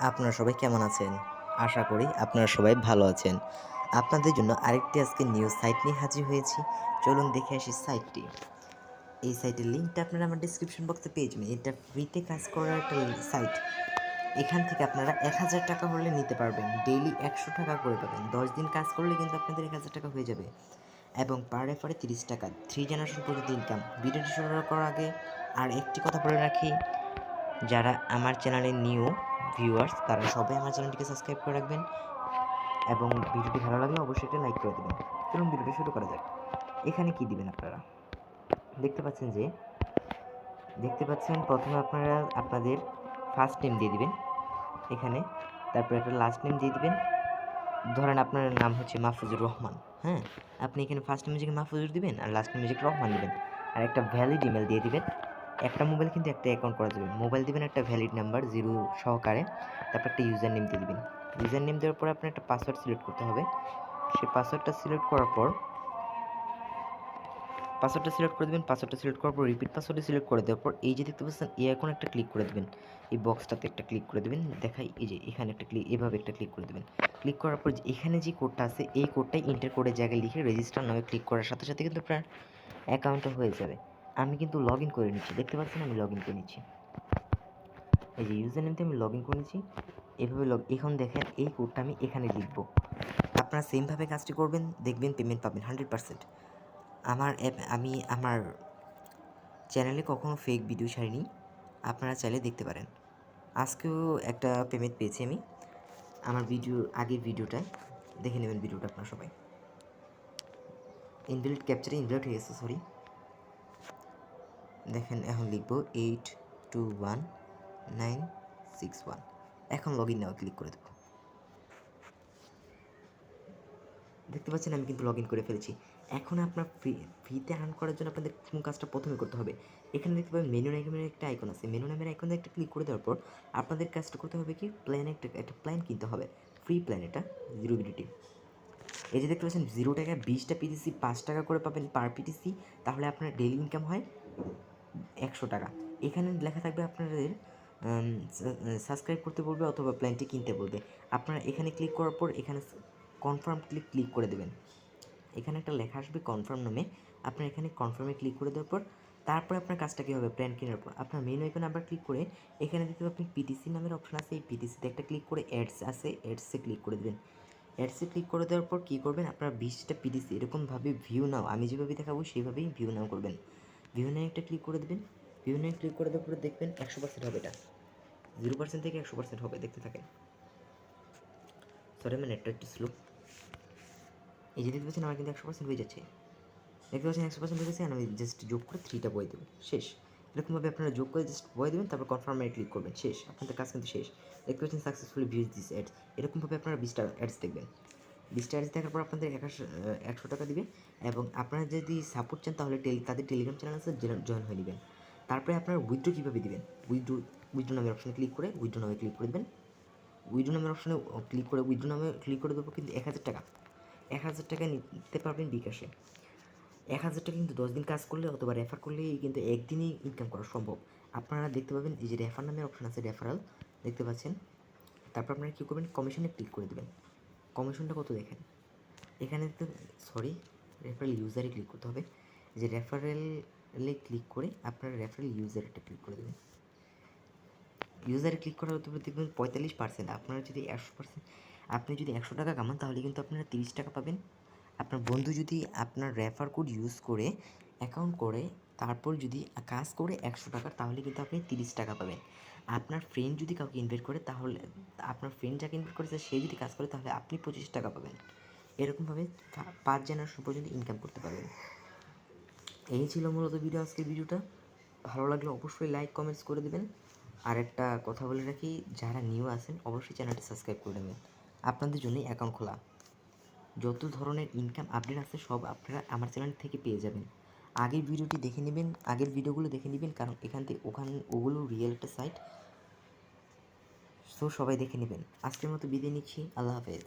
আপনারা সবাই কেমন আছেন? আশা করি আপনারা সবাই ভালো আছেন। আপনাদের জন্য আরেকটি আজকে নিউ সাইট নিয়ে হাজির হয়েছি। চলুন দেখে আসি সাইটটি। এই সাইটের লিঙ্কটা আপনারা আমার ডেসক্রিপশন বক্সে পেয়ে যাবেন। এটা ফ্রিতে কাজ করার একটা সাইট। এখান থেকে আপনারা ১,০০০ টাকা হলে নিতে পারবেন। ডেইলি ১০০ টাকা করে পাবেন। ১০ দিন কাজ করলে কিন্তু আপনাদের ১,০০০ টাকা হয়ে যাবে। এবং পার রেফারে ৩০ টাকা। 3 জেনারেশন পর্যন্ত ইনকাম। ভিডিওটি শুরু করার আগে আর একটি কথা বলে রাখি, যারা আমার চ্যানেলে নিউ ভিউয়ার্স তারা সবাই আমার চ্যানেলটিকে সাবস্ক্রাইব করে রাখবেন এবং ভিডিওটি ভালো লাগলে অবশ্যই একটা লাইক করে দেবেন। চলুন ভিডিওটি শুরু করা যাক। এখানে কি দিবেন আপনারা? দেখতে পাচ্ছেন যে প্রথমে আপনারা আপনাদের ফার্স্ট নেম দিয়ে দিবেন এখানে, তারপর একটা লাস্ট নেম দিয়ে দিবেন। ধরেন আপনার নাম হচ্ছে মাহফুজুর রহমান, হ্যাঁ, আপনি এখানে ফার্স্ট নেম নিজেকে মাহফুজুর দিবেন আর লাস্ট নেম নিজেকে রহমান দিবেন। আর একটা ভ্যালিড ইমেল দিয়ে দিবেন। একটা মোবাইল কিন্তু একটা অ্যাকাউন্ট করা যাবে। মোবাইল দিবেন একটা ভ্যালিড নাম্বার 0 সহকারে, তারপর একটা ইউজার নেম দিয়ে দিবেন। ইউজার নেম দেওয়ার পর আপনার একটা পাসওয়ার্ড সিলেক্ট করতে হবে। সেই পাসওয়ার্ডটা সিলেক্ট করার পর রিপিট পাসওয়ার্ডে সিলেক্ট করে দেওয়ার পর এই যে দেখতে পাচ্ছেন এই আইকনে একটা ক্লিক করে দেবেন। এই বক্সটাতে একটা ক্লিক করে দেবেন। দেখাই এই যে এখানে একটা এভাবে একটা ক্লিক করে দেবেন। ক্লিক করার পর এখানে যে কোডটা আছে এই কোডটাই এন্টার কোডের জায়গায় লিখে রেজিস্টার নামে ক্লিক করার সাথে সাথে কিন্তু আপনার অ্যাকাউন্টটা হয়ে যাবে। আমি কিন্তু লগ ইন করে নিচ্ছি, দেখতে পাচ্ছেন আমি লগ ইন করে নিচ্ছি। এই যে ইউজার নেমতে আমি লগ ইন করে নিচ্ছি। এভাবে এখন দেখেন এই কোডটা আমি এখানে লিখব। আপনারা সেমভাবে কাজটি করবেন, দেখবেন পেমেন্ট পাবেন 100%। আমি আমার চ্যানেলে কখনো ফেক ভিডিও ছাড়িনি, আপনারা চাইলে দেখতে পারেন। আজকেও একটা পেমেন্ট পেয়েছি আমি আমার আগের ভিডিওটায়, দেখে নেবেন ভিডিওটা আপনারা সবাই। ইনভ্যালিড ক্যাপচারে ইনভ্যালিড হয়ে গেছে, সরি। দেখেন এখন লিখব 821961। এখন লগ ইন নেওয়া ক্লিক করে দেবো। দেখতে পাচ্ছেন আমি কিন্তু লগ ইন করে ফেলেছি। এখন আপনার ফ্রিতে আর্ন করার জন্য আপনাদের কোন কাজটা প্রথমে করতে হবে, এখানে দেখতে পাবেন মেনু নামের একটা আইকন আছে। মেনু নামের আইকনে একটা ক্লিক করে দেওয়ার পর আপনাদের কাজটা করতে হবে কি, একটা প্ল্যান কিনতে হবে। ফ্রি প্ল্যান, এটা জিরো বিডিটি। এই যে দেখতে পাচ্ছেন 0 টাকায় 20টা পিটিসি 5 টাকা করে পাবেন পার পিটিসি। তাহলে আপনার ডেইলি ইনকাম হয় 100 টাকা। এখানে লেখা থাকবে আপনাদের সাবস্ক্রাইব করতে বলবে অথবা প্ল্যানটি কিনতে বলবে। আপনারা এখানে ক্লিক করার পর এখানে কনফার্ম ক্লিক করে দেবেন। এখানে একটা লেখা আসবে কনফার্ম নামে, আপনার এখানে কনফার্মে ক্লিক করে দেওয়ার পর তারপরে আপনার কাজটা কী হবে, প্ল্যান কেনার পর আপনার মেনু আইকনে আবার ক্লিক করে এখানে দেখতে পাবেন পিটিসি নামের অপশন আছে। এই পিটিসিতে একটা ক্লিক করে অ্যাডস আছে, অ্যাডসে ক্লিক করে দেবেন। অ্যাডসে ক্লিক করে দেওয়ার পর কী করবেন, আপনার 20টা পিটিসি এরকমভাবে ভিউ নাও, আমি যেভাবে দেখাবো সেইভাবেই ভিউ নাও করবেন। ভিউ নাও একটা ক্লিক করে দেবেন। ভিউ নাও ক্লিক করে দেওয়ার পরে দেখবেন 100% হবে। এটা 0% থেকে 100% হবে, দেখতে থাকেন। সরি আমার নেটটা একটু স্লো। এই যে দেখতে পাচ্ছেন আমার কিন্তু 100% হয়ে যাচ্ছে। দেখতে পাচ্ছেন 100% হয়ে গেছে। আমি জাস্ট যোগ করে 3টা বই দেবো, শেষ। এরকমভাবে আপনারা যোগ করে জাস্ট বই দেবেন, তারপর কনফার্মে ক্লিক করবেন, শেষ। আপনাদের কাজ কিন্তু শেষ। দেখতে পাচ্ছেন সাকসেসফুলি ভিউজ দিস অ্যাডস। এরকমভাবে আপনারা 20টা অ্যাডস দেখবেন। 20টা অ্যাডস দেখার পর আপনাদের 100 টাকা দিবে। এবং আপনারা যদি সাপোর্ট চান তাহলে তাদের টেলিগ্রাম চ্যানেল আছে, জয়েন হয়ে নেবেন। তারপরে আপনারা উইথড্র কীভাবে দিবেন, উইথড্র নামের অপশানে ক্লিক করে উইথড্র নামে ক্লিক করে দেবেন। উইথড্র নামের অপশানে উইথড্র নামে ক্লিক করে দেবো, কিন্তু 1000 টাকা 1000 টাকা নিতে পারবেন বিকাশে। 1000 টাকা কিন্তু 10 দিন কাজ করলে অথবা রেফার করলেই কিন্তু একদিনই ইনকাম করা সম্ভব। আপনারা দেখতে পাবেন এই যে রেফার নামের অপশন আছে, রেফারাল দেখতে পাচ্ছেন। তারপর আপনারা কী করবেন, কমিশনে ক্লিক করে দেবেন। কমিশনটা কত দেখেন এখানে তো, সরি, রেফারেল ইউজারে ক্লিক করতে হবে। যে রেফারেলে ক্লিক করে আপনারা রেফারেল ইউজারটা ক্লিক করে দেবেন। ইউজারে ক্লিক করার পর দেখবেন 45%। আপনারা যদি 100%, আপনি যদি 100 টাকা কামান তাহলে কিন্তু আপনারা 30 টাকা পাবেন। আপনার বন্ধু যদি আপনার রেফার কোড ইউজ করে অ্যাকাউন্ট করে তারপর যদি কাজ করে 100 টাকার, তাহলে কিন্তু আপনি 30 টাকা পাবেন। আপনার ফ্রেন্ড যদি কাউকে ইনভাইট করে, তাহলে আপনার ফ্রেন্ড যাকে ইনভাইট করেছে সে যদি কাজ করে তাহলে আপনি 25 টাকা পাবেন। এরকমভাবে 5 জেনারেশন পর্যন্ত ইনকাম করতে পারবেন। এই ছিল মূলত আজকের ভিডিওটা। ভালো লাগলে অবশ্যই লাইক কমেন্টস করে দেবেন। আর একটা কথা বলে রাখি, যারা নিউ আছেন অবশ্যই চ্যানেলটি সাবস্ক্রাইব করে নেবেন। আপনাদের জন্যই অ্যাকাউন্ট খোলা। যত ধরনের ইনকাম আপডেট আছে সব আপনারা আমার চ্যানেল থেকে পেয়ে যাবেন। আগের ভিডিওগুলো দেখে নেবেন, কারণ এখান থেকে ওগুলো রিয়েল একটা সাইট। সো সবাই দেখে নেবেন। আজকের মতো বিদায় নিচ্ছি, আল্লাহ হাফেজ।